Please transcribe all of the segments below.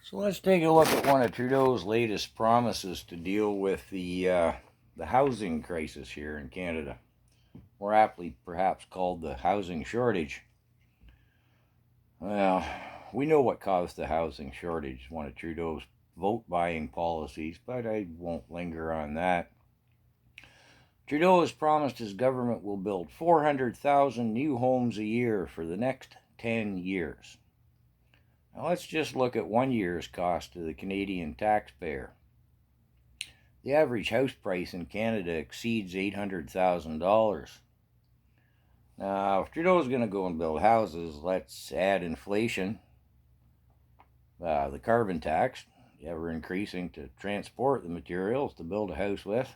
So let's take a look at one of Trudeau's latest promises to deal with the housing crisis here in Canada, more aptly perhaps called the housing shortage. Well, we know what caused the housing shortage, one of Trudeau's vote-buying policies, but I won't linger on that. Trudeau has promised his government will build 400,000 new homes a year for the next 10 years. Now let's just look at 1 year's cost to the Canadian taxpayer. The average house price in Canada exceeds $800,000. Now, if Trudeau's going to go and build houses, let's add inflation, the carbon tax, ever increasing to transport the materials to build a house with.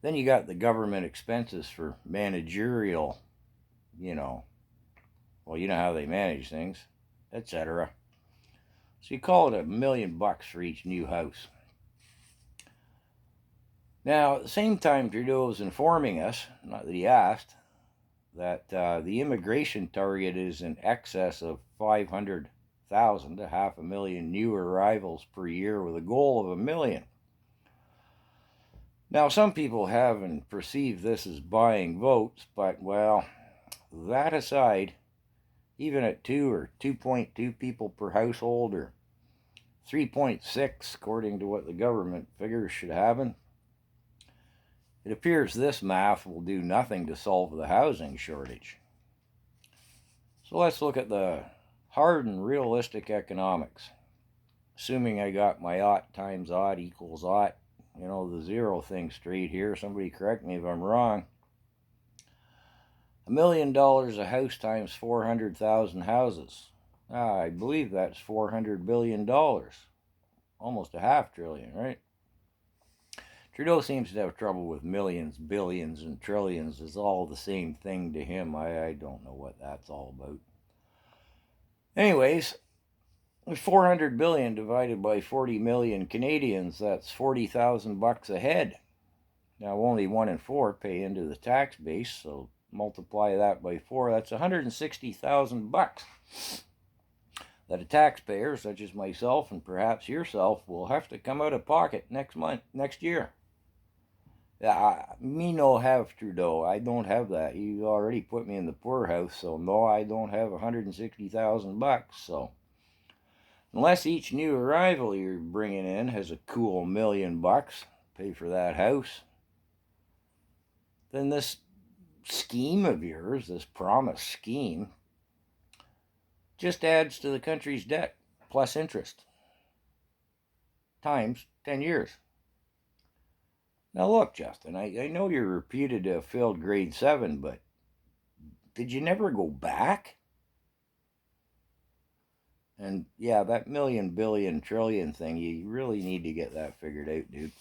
Then you got the government expenses for managerial, you know how they manage things, etc. So you call it $1 million for each new house. Now, at the same time, Trudeau is informing us, not that he asked, that the immigration target is in excess of 500,000 to 500,000 new arrivals per year with a goal of 1 million. Now, some people have and perceive this as buying votes, but, well, that aside, even at 2 or 2.2 people per household, or 3.6 according to what the government figures should happen, it appears this math will do nothing to solve the housing shortage. So let's look at the hard and realistic economics. Assuming I got my ought times ought equals ought, the zero thing straight here. Somebody correct me if I'm wrong. $1 million a house times 400,000 houses. I believe that's $400 billion. Almost a $500 billion, right? Trudeau seems to have trouble with millions, billions, and trillions. It's all the same thing to him. I don't know what that's all about. Anyways, 400 billion divided by 40 million Canadians, that's $40,000 a head. Now, only 1 in 4 pay into the tax base, so multiply that by 4, that's $160,000 that a taxpayer such as myself and perhaps yourself will have to come out of pocket next year. Me no have Trudeau. I don't have that. You already put me in the poorhouse, so no, I don't have $160,000. So unless each new arrival you're bringing in has a cool $1 million, pay for that house, then this scheme of yours, this promise scheme, just adds to the country's debt plus interest times 10 years. Now look, Justin, I know you're reputed to have failed grade 7, but did you never go back? And yeah, that million, billion, trillion thing, you really need to get that figured out, dude.